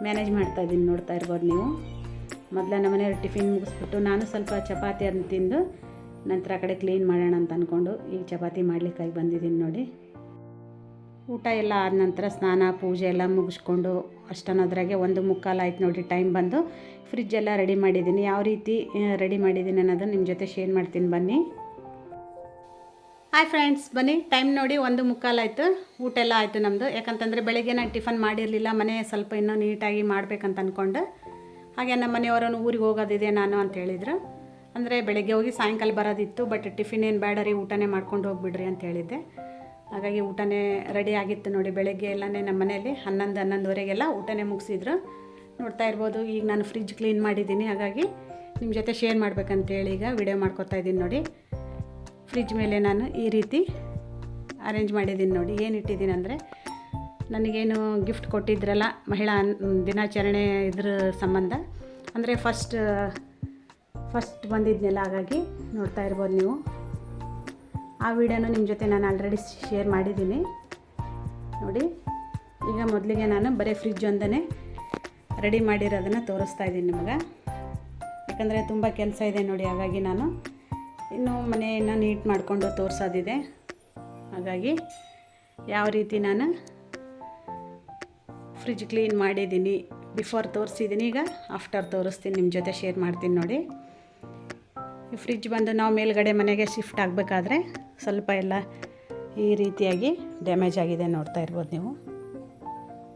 ಮ್ಯಾನೇಜ್ ಮಾಡ್ತಾಯಿದ್ದೀನಿ. ನೋಡ್ತಾ ಇರ್ಬೋದು ನೀವು. ಮೊದಲ ನಮ್ಮ ಮನೆಯವ್ರು ಟಿಫಿನ್ ಮುಗಿಸ್ಬಿಟ್ಟು ನಾನು ಸ್ವಲ್ಪ ಚಪಾತಿ ಅಂತ ತಿಂದು ನಂತರ ಆ ಕಡೆ ಕ್ಲೀನ್ ಮಾಡೋಣ ಅಂತ ಅಂದ್ಕೊಂಡು ಈಗ ಚಪಾತಿ ಮಾಡಲಿಕ್ಕಾಗಿ ಬಂದಿದ್ದೀನಿ ನೋಡಿ. ಊಟ ಎಲ್ಲ ಆದ ನಂತರ ಸ್ನಾನ ಪೂಜೆ ಎಲ್ಲ ಮುಗಿಸ್ಕೊಂಡು ಅಷ್ಟನ್ನೋದ್ರಾಗೆ 1:45 ಆಯ್ತು ನೋಡಿ ಟೈಮ್ ಬಂದು. ಫ್ರಿಜ್ಜೆಲ್ಲ ರೆಡಿ ಮಾಡಿದ್ದೀನಿ. ಯಾವ ರೀತಿ ರೆಡಿ ಮಾಡಿದ್ದೀನಿ ಅನ್ನೋದನ್ನು ನಿಮ್ಮ ಜೊತೆ ಶೇರ್ ಮಾಡ್ತೀನಿ ಬನ್ನಿ. ಹಾಯ್ ಫ್ರೆಂಡ್ಸ್, ಬನ್ನಿ. ಟೈಮ್ ನೋಡಿ 1:45 ಆಯಿತು. ಊಟ ಎಲ್ಲ ಆಯಿತು ನಮ್ಮದು. ಯಾಕಂತಂದರೆ ಬೆಳಗ್ಗೆ ನಾನು ಟಿಫನ್ ಮಾಡಿರಲಿಲ್ಲ, ಮನೆ ಸ್ವಲ್ಪ ಇನ್ನೂ ನೀಟಾಗಿ ಮಾಡಬೇಕಂತ ಅಂದ್ಕೊಂಡು. ಹಾಗೆ ನಮ್ಮ ಮನೆಯವರನ್ನು ಊರಿಗೆ ಹೋಗೋದಿದೆ ನಾನು ಅಂತ ಹೇಳಿದರು. ಅಂದರೆ ಬೆಳಗ್ಗೆ ಹೋಗಿ ಸಾಯಂಕಾಲ ಬರೋದಿತ್ತು, ಬಟ್ ಟಿಫಿನ್ ಏನು ಬೇಡ ರೀ, ಊಟನೇ ಮಾಡ್ಕೊಂಡು ಹೋಗಿಬಿಡ್ರಿ ಅಂತ ಹೇಳಿದ್ದೆ. ಹಾಗಾಗಿ ಊಟನೇ ರೆಡಿ ಆಗಿತ್ತು ನೋಡಿ. ಬೆಳಗ್ಗೆ ಎಲ್ಲನೇ ನಮ್ಮ ಮನೆಯಲ್ಲಿ 11-11:30 ಊಟನೇ ಮುಗಿಸಿದ್ರು. ನೋಡ್ತಾ ಇರ್ಬೋದು. ಈಗ ನಾನು ಫ್ರಿಜ್ ಕ್ಲೀನ್ ಮಾಡಿದ್ದೀನಿ, ಹಾಗಾಗಿ ನಿಮ್ಮ ಜೊತೆ ಶೇರ್ ಮಾಡ್ಬೇಕಂತೇಳಿ ಈಗ ವಿಡಿಯೋ ಮಾಡ್ಕೊತಾ ಇದ್ದೀನಿ ನೋಡಿ. ಫ್ರಿಜ್ ಮೇಲೆ ನಾನು ಈ ರೀತಿ ಅರೇಂಜ್ ಮಾಡಿದ್ದೀನಿ ನೋಡಿ. ಏನು ಇಟ್ಟಿದ್ದೀನಿ ಅಂದರೆ, ನನಗೇನು ಗಿಫ್ಟ್ ಕೊಟ್ಟಿದ್ರಲ್ಲ ಮಹಿಳಾ ದಿನಾಚರಣೆ ಇದ್ರ ಸಂಬಂಧ, ಅಂದರೆ ಫಸ್ಟ್ ಬಂದಿದ್ನಲ್ಲ, ಹಾಗಾಗಿ ನೋಡ್ತಾ ಇರ್ಬೋದು ನೀವು. ಆ ವಿಡಿಯೋನು ನಿಮ್ಮ ಜೊತೆ ನಾನು ಆಲ್ರೆಡಿ ಶೇರ್ ಮಾಡಿದ್ದೀನಿ ನೋಡಿ. ಈಗ ಮೊದಲಿಗೆ ನಾನು ಬರೀ ಫ್ರಿಜ್ ಒಂದನೇ ರೆಡಿ ಮಾಡಿರೋದನ್ನು ತೋರಿಸ್ತಾ ಇದ್ದೀನಿ ನಿಮಗೆ. ಯಾಕಂದರೆ ತುಂಬ ಕೆಲಸ ಇದೆ ನೋಡಿ, ಹಾಗಾಗಿ ನಾನು ಇನ್ನೂ ಮನೆಯನ್ನು ನೀಟ್ ಮಾಡಿಕೊಂಡು ತೋರಿಸೋದಿದೆ. ಹಾಗಾಗಿ ಯಾವ ರೀತಿ ನಾನು ಫ್ರಿಜ್ ಕ್ಲೀನ್ ಮಾಡಿದ್ದೀನಿ, ಬಿಫೋರ್ ತೋರಿಸಿದ್ದೀನಿ, ಈಗ ಆಫ್ಟರ್ ತೋರಿಸ್ತೀನಿ, ನಿಮ್ಮ ಜೊತೆ ಶೇರ್ ಮಾಡ್ತೀನಿ ನೋಡಿ. ಈ ಫ್ರಿಜ್ ಬಂದು ನಾವು ಮೇಲ್ಗಡೆ ಮನೆಗೆ ಶಿಫ್ಟ್ ಆಗಬೇಕಾದ್ರೆ ಸ್ವಲ್ಪ ಎಲ್ಲ ಈ ರೀತಿಯಾಗಿ ಡ್ಯಾಮೇಜ್ ಆಗಿದೆ. ನೋಡ್ತಾ ಇರ್ಬೋದು ನೀವು.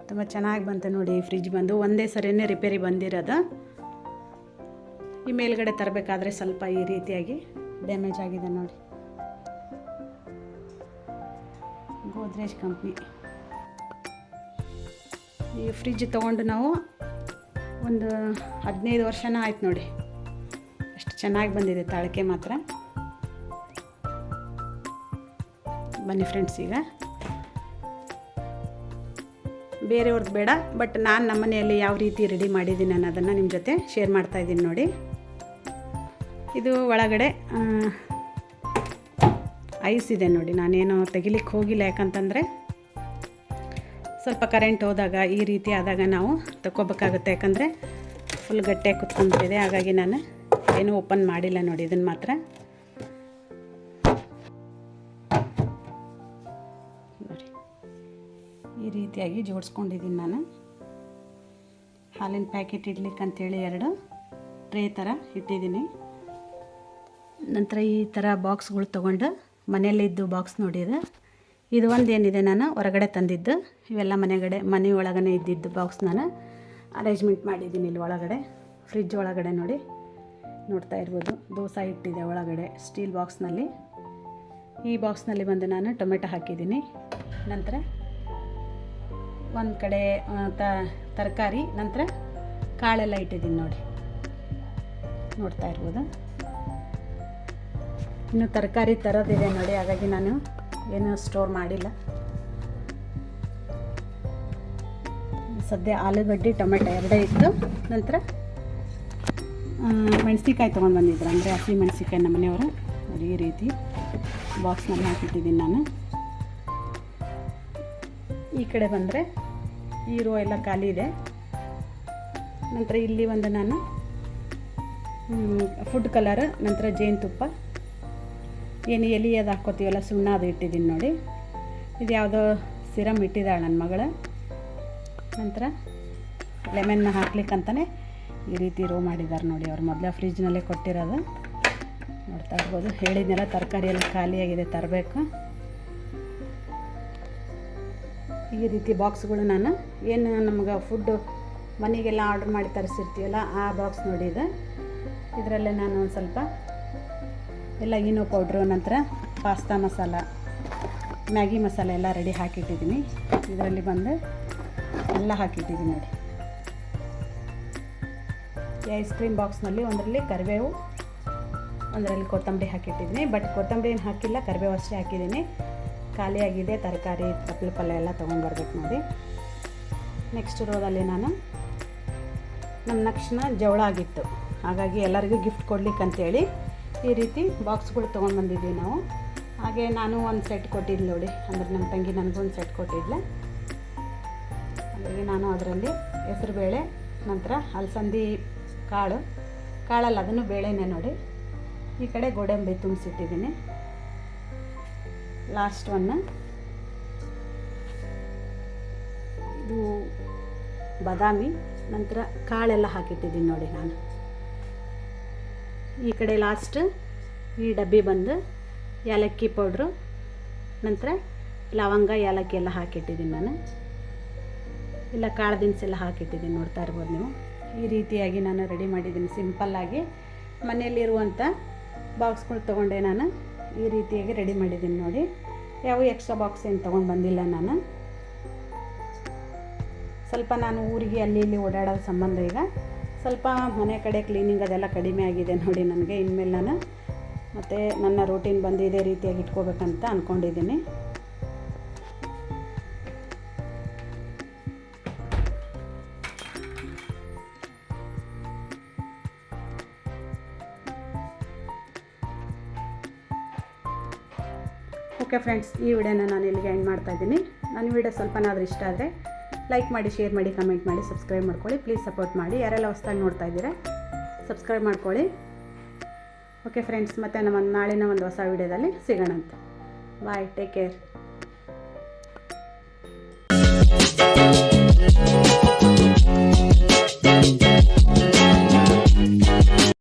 ತುಂಬ ಚೆನ್ನಾಗಿ ಬಂತು ನೋಡಿ. ಈ ಫ್ರಿಜ್ ಬಂದು ಒಂದೇ ಸರಿನೇ ರಿಪೇರಿ ಬಂದಿರೋದು. ಈ ಮೇಲ್ಗಡೆ ತರಬೇಕಾದ್ರೆ ಸ್ವಲ್ಪ ಈ ರೀತಿಯಾಗಿ ಡ್ಯಾಮೇಜ್ ಆಗಿದೆ ನೋಡಿ. ಗೋದ್ರೇಜ್ ಕಂಪ್ನಿ ಈ ಫ್ರಿಜ್ ತೊಗೊಂಡು ನಾವು ಒಂದು 15 ವರ್ಷನ ಆಯ್ತು ನೋಡಿ. ಅಷ್ಟು ಚೆನ್ನಾಗಿ ಬಂದಿದೆ ತಾಳಿಕೆ ಮಾತ್ರ. ಬನ್ನಿ ಫ್ರೆಂಡ್ಸ್, ಈಗ ಬೇರೆಯವ್ರದ್ದು ಬೇಡ, ಬಟ್ ನಾನು ನಮ್ಮ ಮನೆಯಲ್ಲಿ ಯಾವ ರೀತಿ ರೆಡಿ ಮಾಡಿದ್ದೀನಿ ಅನ್ನೋದನ್ನು ನಿಮ್ಮ ಜೊತೆ ಶೇರ್ ಮಾಡ್ತಾಯಿದ್ದೀನಿ ನೋಡಿ. ಇದು ಒಳಗಡೆ ಐಸ್ ಇದೆ ನೋಡಿ. ನಾನೇನು ತೆಗಿಲಿಕ್ಕೆ ಹೋಗಿಲ್ಲ, ಯಾಕಂತಂದರೆ ಸ್ವಲ್ಪ ಕರೆಂಟ್ ಹೋದಾಗ ಈ ರೀತಿ ಆದಾಗ ನಾವು ತಗೋಬೇಕಾಗುತ್ತೆ. ಯಾಕಂದರೆ ಫುಲ್ ಗಟ್ಟಿಯಾಗಿ ಕುತ್ಕೊಂಡ್ಬಿಟ್ಟಿದೆ, ಹಾಗಾಗಿ ನಾನು ಏನೂ ಓಪನ್ ಮಾಡಿಲ್ಲ ನೋಡಿ. ಇದನ್ನು ಮಾತ್ರ ನೋಡಿ ಈ ರೀತಿಯಾಗಿ ಜೋಡಿಸ್ಕೊಂಡಿದ್ದೀನಿ ನಾನು. ಹಾಲಿನ ಪ್ಯಾಕೆಟ್ ಇಡ್ಲಿಕ್ಕೆ ಅಂತೇಳಿ 2 ಟ್ರೇ ಥರ ಇಟ್ಟಿದ್ದೀನಿ. ನಂತರ ಈ ಥರ ಬಾಕ್ಸ್ಗಳು ತೊಗೊಂಡು ಮನೆಯಲ್ಲಿದ್ದು ಬಾಕ್ಸ್ ನೋಡಿ. ಇದು ಒಂದು ಏನಿದೆ ನಾನು ಹೊರಗಡೆ ತಂದಿದ್ದು. ಇವೆಲ್ಲ ಮನೆ ಒಳಗಡೆ ಇದ್ದಿದ್ದು ಬಾಕ್ಸ್ ನಾನು ಅರೇಂಜ್ಮೆಂಟ್ ಮಾಡಿದ್ದೀನಿ ಇಲ್ಲಿ ಒಳಗಡೆ, ಫ್ರಿಜ್ ಒಳಗಡೆ ನೋಡಿ. ನೋಡ್ತಾ ಇರ್ಬೋದು. ದೋಸೆ ಇಟ್ಟಿದೆ ಒಳಗಡೆ ಸ್ಟೀಲ್ ಬಾಕ್ಸ್ನಲ್ಲಿ. ಈ ಬಾಕ್ಸ್ನಲ್ಲಿ ಬಂದು ನಾನು ಟೊಮೆಟೊ ಹಾಕಿದ್ದೀನಿ. ನಂತರ ಒಂದು ಕಡೆ ತರಕಾರಿ, ನಂತರ ಕಾಳೆಲ್ಲ ಇಟ್ಟಿದ್ದೀನಿ ನೋಡಿ, ನೋಡ್ತಾ ಇರ್ಬೋದು. ಇನ್ನು ತರಕಾರಿ ತರೋದಿದೆ ನೋಡಿ, ಹಾಗಾಗಿ ನಾನು ಏನು ಸ್ಟೋರ್ ಮಾಡಿಲ್ಲ. ಸದ್ಯ ಆಲೂಗಡ್ಡೆ ಟೊಮೆಟೊ ಎರಡೇ ಇತ್ತು. ನಂತರ ಮೆಣಸಿನ್ಕಾಯಿ ತೊಗೊಂಡು ಬಂದಿದ್ರು, ಅಂದರೆ ಹಸಿ ಮೆಣಸಿನ್ಕಾಯಿ ನಮ್ಮ ಮನೆಯವರು. ನೋಡಿ ಈ ರೀತಿ ಬಾಕ್ಸ್ನಲ್ಲಿ ಹಾಕಿಟ್ಟಿದ್ದೀನಿ ನಾನು. ಈ ಕಡೆ ಬಂದರೆ ಈ ರೋ ಎಲ್ಲ ಖಾಲಿ ಇದೆ. ನಂತರ ಇಲ್ಲಿ ಒಂದು ನಾನು ಫುಡ್ ಕಲರ್, ನಂತರ ಜೇನುತುಪ್ಪ, ಏನು ಎಲೆ ಅದು ಹಾಕ್ಕೋತೀವಲ್ಲ ಸುಣ್ಣ, ಅದು ಇಟ್ಟಿದ್ದೀನಿ ನೋಡಿ. ಇದು ಯಾವುದೋ ಸಿರಮ್ ಇಟ್ಟಿದ್ದಾಳೆ ನನ್ನ ಮಗಳು. ನಂತರ ಲೆಮನ್ನ ಹಾಕ್ಲಿಕ್ಕಂತಲೇ ಈ ರೀತಿ ರೋ ಮಾಡಿದ್ದಾರೆ ನೋಡಿ. ಅವ್ರು ಮೊದಲೇ ಫ್ರಿಜ್ನಲ್ಲೇ ಕೊಟ್ಟಿರೋದು, ನೋಡ್ತಾ ಇರ್ಬೋದು. ಹೇಳಿದ್ನೆಲ್ಲ ತರಕಾರಿ ಎಲ್ಲ ಖಾಲಿಯಾಗಿದೆ, ತರಬೇಕು. ಈ ರೀತಿ ಬಾಕ್ಸ್ಗಳು ನಾನು ಏನು ನಮ್ಗೆ ಫುಡ್ಡು ಮನೆಗೆಲ್ಲ ಆರ್ಡ್ರ್ ಮಾಡಿ ತರಿಸಿರ್ತೀವಲ್ಲ ಆ ಬಾಕ್ಸ್ ನೋಡಿ ಇದು. ಇದರಲ್ಲೇ ನಾನು ಒಂದು ಸ್ವಲ್ಪ ಎಲ್ಲ ಈನೋ ಪೌಡ್ರು, ನಂತರ ಪಾಸ್ತಾ ಮಸಾಲ, ಮ್ಯಾಗಿ ಮಸಾಲೆ ಎಲ್ಲ ರೆಡಿ ಹಾಕಿಟ್ಟಿದ್ದೀನಿ. ಇದರಲ್ಲಿ ಬಂದು ಎಲ್ಲ ಹಾಕಿಟ್ಟಿದ್ದೀನಿ ನೋಡಿ. ಈ ಐಸ್ ಕ್ರೀಮ್ ಬಾಕ್ಸ್ನಲ್ಲಿ ಒಂದರಲ್ಲಿ ಕರಿಬೇವು, ಒಂದರಲ್ಲಿ ಕೊತ್ತಂಬರಿ ಹಾಕಿಟ್ಟಿದ್ದೀನಿ. ಬಟ್ ಕೊತ್ತಂಬರಿ ಏನು ಹಾಕಿಲ್ಲ, ಕರಿಬೇವು ಅಷ್ಟೇ ಹಾಕಿದ್ದೀನಿ. ಖಾಲಿಯಾಗಿದೆ. ತರಕಾರಿ ತಪ್ಪಲು ಪಲ್ಯ ಎಲ್ಲ ತೊಗೊಂಡ್ಬರ್ಬೇಕು ನೋಡಿ. ನೆಕ್ಸ್ಟ್ ರೋದಲ್ಲಿ ನಾನು ನಮ್ಮ ತಕ್ಷಣ ಜವಳ ಆಗಿತ್ತು, ಹಾಗಾಗಿ ಎಲ್ಲರಿಗೂ ಗಿಫ್ಟ್ ಕೊಡ್ಲಿಕ್ಕಂತೇಳಿ ಈ ರೀತಿ ಬಾಕ್ಸ್ಗಳು ತೊಗೊಂಡು ಬಂದಿದ್ದೀವಿ ನಾವು. ಹಾಗೆ ನಾನು ಒಂದು ಸೆಟ್ ಕೊಟ್ಟಿದ್ದೆ ನೋಡಿ, ಅಂದರೆ ನಮ್ಮ ತಂಗಿ ನನಗೊಂದು ಸೆಟ್ ಕೊಟ್ಟಿದ್ಲೆ. ಹಾಗಾಗಿ ನಾನು ಅದರಲ್ಲಿ ಹೆಸರುಬೇಳೆ, ನಂತರ ಅಲಸಂದಿ ಕಾಳಲ್ಲ, ಅದನ್ನು ಬೇಳೆನೇ ನೋಡಿ. ಈ ಕಡೆ ಗೋಡಂಬಿ ತುಂಬಿಸಿಟ್ಟಿದ್ದೀನಿ. ಲಾಸ್ಟ್ ಒನ್ನು ಇದು ಬಾದಾಮಿ, ನಂತರ ಕಾಳೆಲ್ಲ ಹಾಕಿಟ್ಟಿದ್ದೀನಿ ನೋಡಿ ನಾನು. ಈ ಕಡೆ ಲಾಸ್ಟ್ ಈ ಡಬ್ಬಿ ಬಂದು ಏಲಕ್ಕಿ ಪೌಡ್ರು, ನಂತರ ಲವಂಗ, ಏಲಕ್ಕಿ ಎಲ್ಲ ಹಾಕಿಟ್ಟಿದ್ದೀನಿ ನಾನು. ಇಲ್ಲ ಕಾಳು ದಿನಸೆಲ್ಲ ಹಾಕಿಟ್ಟಿದ್ದೀನಿ, ನೋಡ್ತಾ ಇರ್ಬೋದು ನೀವು. ಈ ರೀತಿಯಾಗಿ ನಾನು ರೆಡಿ ಮಾಡಿದ್ದೀನಿ ಸಿಂಪಲ್ಲಾಗಿ. ಮನೆಯಲ್ಲಿರುವಂಥ ಬಾಕ್ಸ್ಗಳು ತೊಗೊಂಡೆ ನಾನು ಈ ರೀತಿಯಾಗಿ ರೆಡಿ ಮಾಡಿದ್ದೀನಿ ನೋಡಿ. ಯಾವ ಎಕ್ಸ್ಟ್ರಾ ಬಾಕ್ಸ್ ಏನು ತೊಗೊಂಡು ಬಂದಿಲ್ಲ ನಾನು. ಸ್ವಲ್ಪ ನಾನು ಊರಿಗೆ ಅಲ್ಲಿ ಇಲ್ಲಿ ಓಡಾಡೋ ಸಂಬಂಧ ಈಗ ಸ್ವಲ್ಪ ಮನೆ ಕಡೆ ಕ್ಲೀನಿಂಗ್ ಅದೆಲ್ಲ ಕಡಿಮೆ ಆಗಿದೆ ನೋಡಿ ನನಗೆ. ಇನ್ಮೇಲೆ ನಾನು ಮತ್ತು ನನ್ನ ರೂಟೀನ್ ಬಂದು ಇದೇ ರೀತಿಯಾಗಿ ಇಟ್ಕೋಬೇಕಂತ ಅಂದ್ಕೊಂಡಿದ್ದೀನಿ. ಓಕೆ ಫ್ರೆಂಡ್ಸ್, ಈ ವಿಡಿಯೋನ ನಾನು ಇಲ್ಲಿಗೆ ಎಂಡ್ ಮಾಡ್ತಾಯಿದ್ದೀನಿ. ನನ್ನ ವಿಡಿಯೋ ಸ್ವಲ್ಪನಾದರೂ ಇಷ್ಟ ಆದರೆ ಲೈಕ್ ಮಾಡಿ, ಶೇರ್ ಮಾಡಿ, ಕಮೆಂಟ್ ಮಾಡಿ, ಸಬ್ಸ್ಕ್ರೈಬ್ ಮಾಡ್ಕೊಳ್ಳಿ. ಪ್ಲೀಸ್ ಸಪೋರ್ಟ್ ಮಾಡಿ. ಯಾರೆಲ್ಲ ಹೊಸದಾಗಿ ನೋಡ್ತಾ ಇದ್ದೀರಾ ಸಬ್ಸ್ಕ್ರೈಬ್ ಮಾಡ್ಕೊಳ್ಳಿ. ಓಕೆ ಫ್ರೆಂಡ್ಸ್, ಮತ್ತು ನಮ್ಮ ನಾಳಿನ ಒಂದು ಹೊಸ ವಿಡಿಯೋದಲ್ಲಿ ಸಿಗೋಣಂತೆ. ಬಾಯ್, ಟೇಕ್ ಕೇರ್.